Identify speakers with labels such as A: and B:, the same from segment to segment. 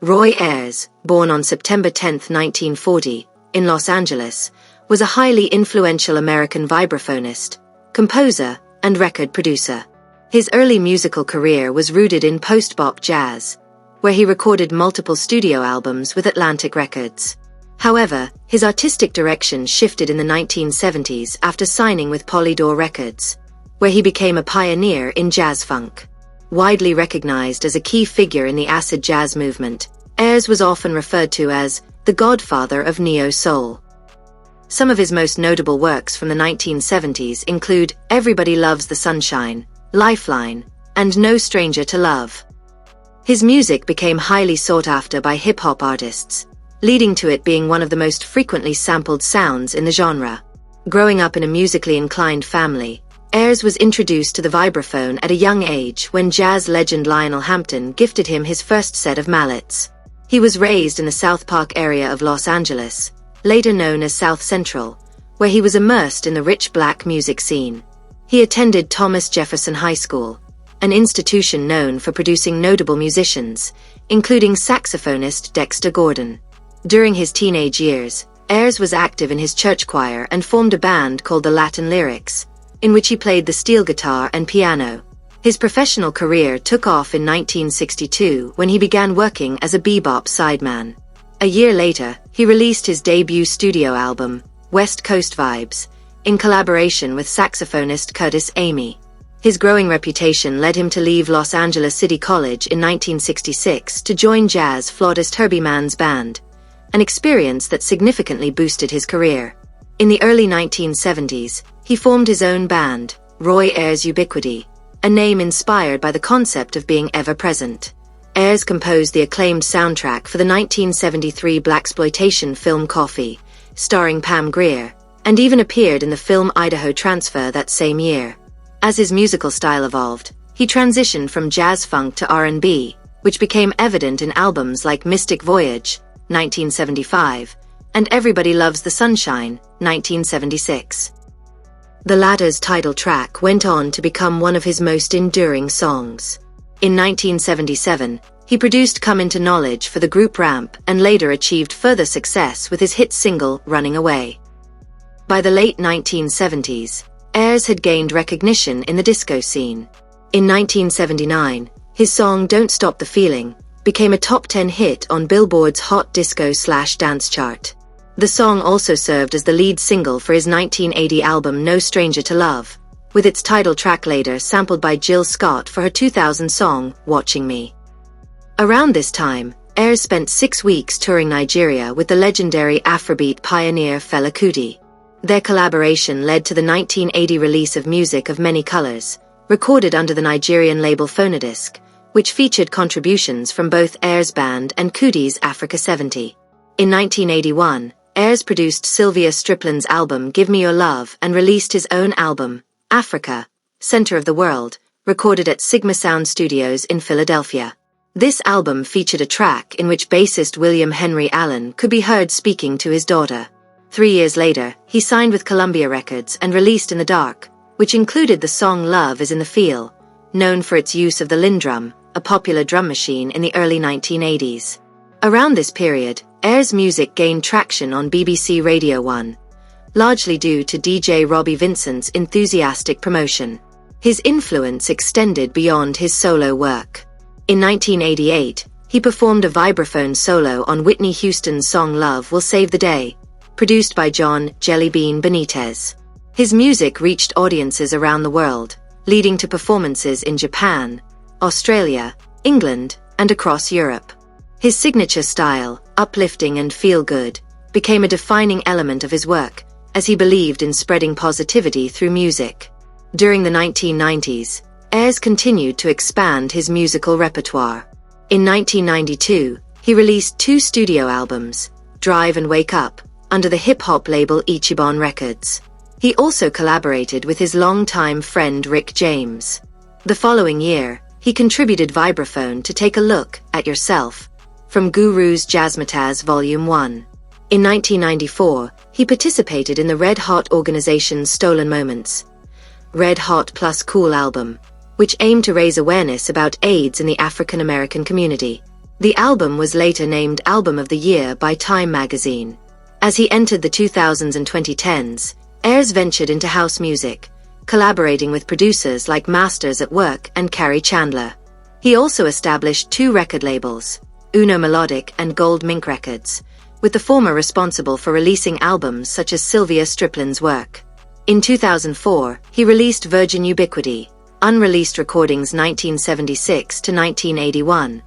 A: Roy Ayers, born on September 10, 1940, in Los Angeles, was a highly influential American vibraphonist, composer, and record producer. His early musical career was rooted in post-bop jazz, where he recorded multiple studio albums with Atlantic Records. However, his artistic direction shifted in the 1970s after signing with Polydor Records, where he became a pioneer in jazz funk. Widely recognized as a key figure in the acid jazz movement, Ayers was often referred to as the godfather of neo-soul. Some of his most notable works from the 1970s include Everybody Loves the Sunshine, Lifeline, and No Stranger to Love. His music became highly sought after by hip-hop artists, leading to it being one of the most frequently sampled sounds in the genre. Growing up in a musically inclined family, Ayers was introduced to the vibraphone at a young age when jazz legend Lionel Hampton gifted him his first set of mallets. He was raised in the South Park area of Los Angeles, later known as South Central, where he was immersed in the rich black music scene. He attended Thomas Jefferson High School, an institution known for producing notable musicians, including saxophonist Dexter Gordon. During his teenage years, Ayers was active in his church choir and formed a band called the Latin Lyrics, in which he played the steel guitar and piano. His professional career took off in 1962 when he began working as a bebop sideman. A year later, he released his debut studio album, West Coast Vibes, in collaboration with saxophonist Curtis Amy. His growing reputation led him to leave Los Angeles City College in 1966 to join jazz flautist Herbie Mann's band, an experience that significantly boosted his career. In the early 1970s, he formed his own band, Roy Ayers Ubiquity, a name inspired by the concept of being ever-present. Ayers composed the acclaimed soundtrack for the 1973 blaxploitation film Coffee, starring Pam Grier, and even appeared in the film Idaho Transfer that same year. As his musical style evolved, he transitioned from jazz funk to R&B, which became evident in albums like Mystic Voyage, 1975, and Everybody Loves the Sunshine, 1976. The latter's title track went on to become one of his most enduring songs. In 1977, he produced Come Into Knowledge for the group Ramp and later achieved further success with his hit single Running Away. By the late 1970s, Ayers had gained recognition in the disco scene. In 1979, his song Don't Stop the Feeling became a top 10 hit on Billboard's Hot Disco/Dance chart. The song also served as the lead single for his 1980 album No Stranger to Love, with its title track later sampled by Jill Scott for her 2000 song, Watching Me. Around this time, Ayers spent 6 weeks touring Nigeria with the legendary Afrobeat pioneer Fela Kuti. Their collaboration led to the 1980 release of Music of Many Colors, recorded under the Nigerian label Phonodisc, which featured contributions from both Ayers' band and Kuti's Africa 70. In 1981, Ayers produced Sylvia Strickland's album Give Me Your Love and released his own album, Africa, Center of the World, recorded at Sigma Sound Studios in Philadelphia. This album featured a track in which bassist William Henry Allen could be heard speaking to his daughter. 3 years later, he signed with Columbia Records and released In the Dark, which included the song Love Is in the Feel, known for its use of the Lindrum, a popular drum machine in the early 1980s. Around this period, Ayers' music gained traction on BBC Radio 1, largely due to DJ Robbie Vincent's enthusiastic promotion. His influence extended beyond his solo work. In 1988, he performed a vibraphone solo on Whitney Houston's song Love Will Save the Day, produced by John "Jelly Bean" Benitez. His music reached audiences around the world, leading to performances in Japan, Australia, England, and across Europe. His signature style, uplifting and feel-good, became a defining element of his work, as he believed in spreading positivity through music. During the 1990s, Ayers continued to expand his musical repertoire. In 1992, he released 2 studio albums, Drive and Wake Up, under the hip-hop label Ichiban Records. He also collaborated with his longtime friend Rick James. The following year, he contributed vibraphone to Take a Look at Yourself, from Guru's Jazzmatazz Volume 1. In 1994, he participated in the Red Hot organization's Stolen Moments, Red Hot Plus Cool album, which aimed to raise awareness about AIDS in the African American community. The album was later named Album of the Year by Time magazine. As he entered the 2000s and 2010s, Ayers ventured into house music, collaborating with producers like Masters at Work and Carrie Chandler. He also established 2 record labels, Uno Melodic and Gold Mink Records, with the former responsible for releasing albums such as Sylvia Strickland's work. In 2004, he released Virgin Ubiquity, Unreleased Recordings 1976 to 1981,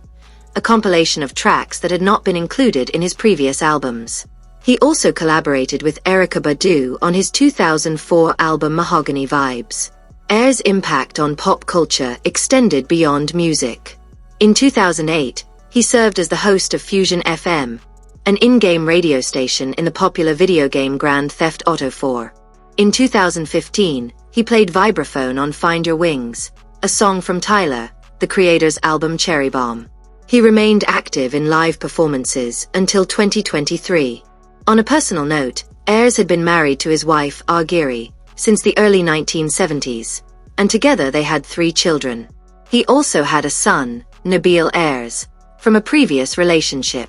A: a compilation of tracks that had not been included in his previous albums. He also collaborated with Erykah Badu on his 2004 album Mahogany Vibes. Ayers' impact on pop culture extended beyond music. In 2008, he served as the host of Fusion FM, an in-game radio station in the popular video game Grand Theft Auto 4. In 2015, he played vibraphone on Find Your Wings, a song from Tyler, the Creator's album Cherry Bomb. He remained active in live performances until 2023. On a personal note, Ayers had been married to his wife, Argyri, since the early 1970s, and together they had 3 children. He also had a son, Nabil Ayers, from a previous relationship.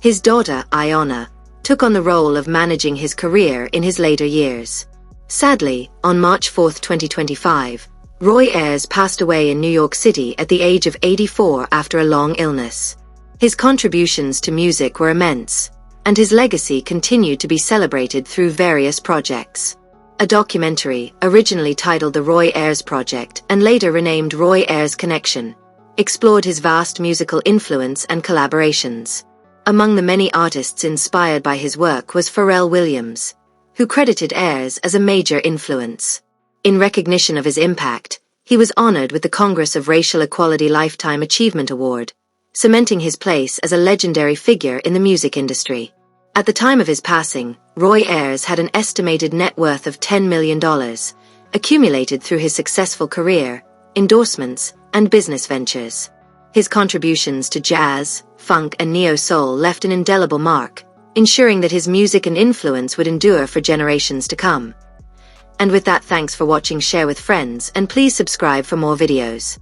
A: His daughter, Iona, took on the role of managing his career in his later years. Sadly, on March 4, 2025, Roy Ayers passed away in New York City at the age of 84 after a long illness. His contributions to music were immense, and his legacy continued to be celebrated through various projects. A documentary, originally titled The Roy Ayers Project and later renamed Roy Ayers Connection, explored his vast musical influence and collaborations. Among the many artists inspired by his work was Pharrell Williams, who credited Ayers as a major influence. In recognition of his impact, he was honored with the Congress of Racial Equality Lifetime Achievement Award, cementing his place as a legendary figure in the music industry. At the time of his passing, Roy Ayers had an estimated net worth of $10 million, accumulated through his successful career, endorsements, and business ventures. His contributions to jazz, funk, and neo-soul left an indelible mark, ensuring that his music and influence would endure for generations to come. And with that, thanks for watching, share with friends, and please subscribe for more videos.